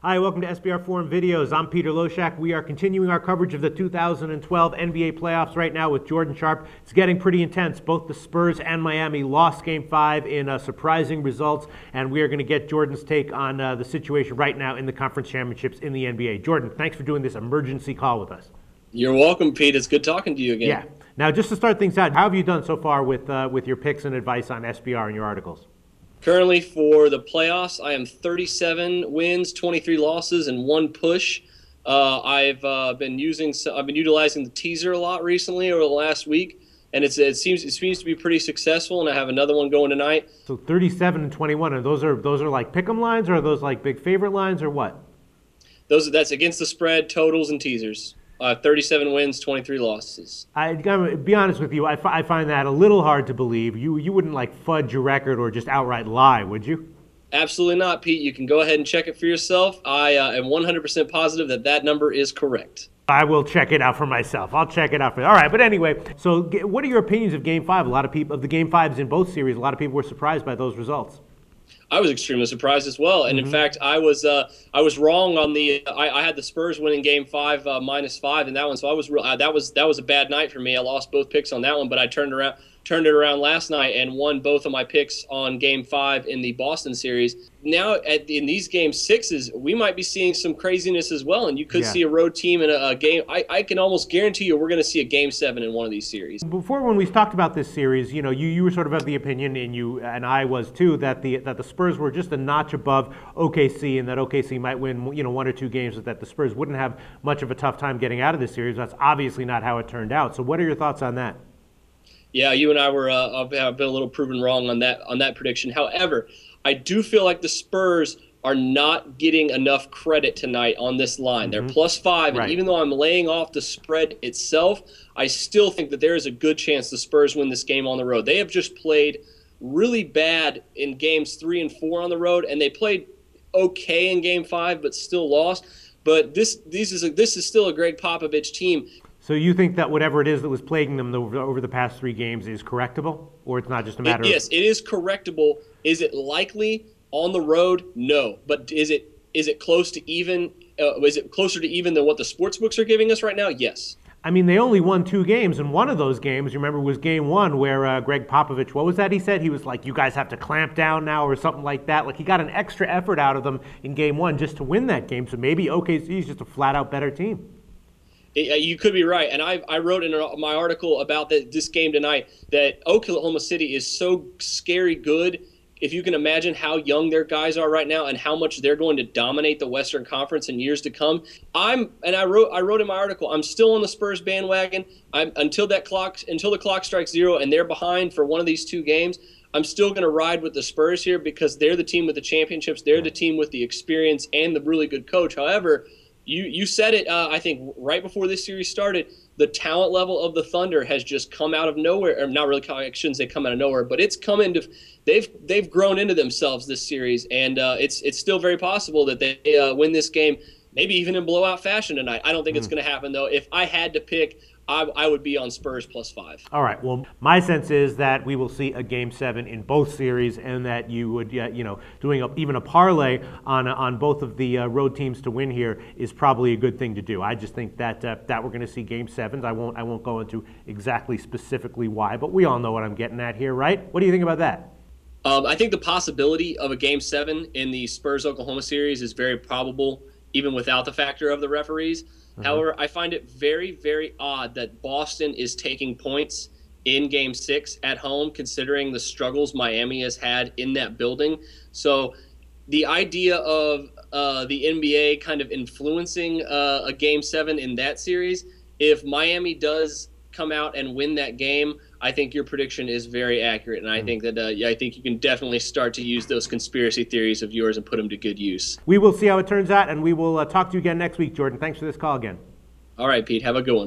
Hi, welcome to SBR Forum Videos. I'm Peter Loshak. We are continuing our coverage of the 2012 NBA playoffs right now with Jordan Sharp. It's getting pretty intense. Both the Spurs and Miami lost Game 5 in surprising results, and we are going to get Jordan's take on the situation right now in the conference championships in the NBA. Jordan, thanks for doing this emergency call with us. You're welcome, Pete. It's good talking to you again. Yeah. Now, just to start things out, how have you done so far with your picks and advice on SBR and your articles? Currently, for the playoffs, I am 37 wins, 23 losses, and 1 push. I've been utilizing the teaser a lot recently over the last week, and it seems to be pretty successful. And I have another one going tonight. So 37 and 21, and those are like pick'em lines, or are those like big favorite lines, or what? That's against the spread, totals, and teasers. 37 wins, 23 losses. I gotta be honest with you, I find that a little hard to believe. You wouldn't like fudge your record or just outright lie, would you? Absolutely not, Pete. You can go ahead and check it for yourself. I am 100% positive that number is correct. I will check it out for myself. I'll check it out for you. All right, but anyway, so what are your opinions of Game 5? A lot of people, of the Game 5s in both series, a lot of people were surprised by those results. I was extremely surprised as well, and in fact, I was wrong on the. I had the Spurs winning Game 5 -5 in that one, so that was a bad night for me. I lost both picks on that one, but I turned it around last night and won both of my picks on Game 5 in the Boston series. Now, in these Game 6s, we might be seeing some craziness as well, and you could see a road team in a game. I can almost guarantee you we're going to see a Game 7 in one of these series. Before, when we talked about this series, you were sort of the opinion, and I was too, that the Spurs were just a notch above OKC, and that OKC might win 1 or 2 games, that the Spurs wouldn't have much of a tough time getting out of this series. That's obviously not how it turned out. So what are your thoughts on that? Yeah, you and I have been a little proven wrong on that prediction. However, I do feel like the Spurs are not getting enough credit tonight on this line. They're +5, and even though I'm laying off the spread itself, I still think that there is a good chance the Spurs win this game on the road. They have just played really bad in Games 3 and 4 on the road, and they played okay in Game 5, but still lost. But this is still a Greg Popovich team. So you think that whatever it is that was plaguing them over the past 3 games is correctable, or it's not just a matter of... Yes, it is correctable. Is it likely on the road? No. But is it close to even? Is it closer to even than what the sportsbooks are giving us right now? Yes. I mean, they only won 2 games, and one of those games, you remember, was Game 1, where Greg Popovich, what was that he said? He was like, you guys have to clamp down now, or something like that. Like, he got an extra effort out of them in Game 1 just to win that game, so maybe OKC is just a flat-out better team. You could be right, and I wrote in my article about this game tonight that Oklahoma City is so scary good. If you can imagine how young their guys are right now and how much they're going to dominate the Western Conference in years to come, I wrote in my article, I'm still on the Spurs bandwagon. Until the clock strikes 0 and they're behind for one of these 2 games. I'm still going to ride with the Spurs here because they're the team with the championships. They're the team with the experience and the really good coach. However, you said it, I think, right before this series started. The talent level of the Thunder has just come out of nowhere. Or not really, I shouldn't say come out of nowhere, but it's come into. They've grown into themselves this series, and it's still very possible that they win this game, maybe even in blowout fashion tonight. I don't think it's going to happen though. If I had to pick, I would be on Spurs +5. All right. Well, my sense is that we will see a Game 7 in both series, and that you would, doing even a parlay on both of the road teams to win here is probably a good thing to do. I just think that we're going to see Game 7s. I won't go into exactly specifically why, but we all know what I'm getting at here, right? What do you think about that? I think the possibility of a Game 7 in the Spurs-Oklahoma series is very probable, even without the factor of the referees. However, I find it very, very odd that Boston is taking points in Game 6 at home, considering the struggles Miami has had in that building. So the idea of the NBA kind of influencing a Game 7 in that series, if Miami does come out and win that game, I think your prediction is very accurate, and I think that I think you can definitely start to use those conspiracy theories of yours and put them to good use. We will see how it turns out, and we will talk to you again next week, Jordan. Thanks for this call again. All right, Pete. Have a good one.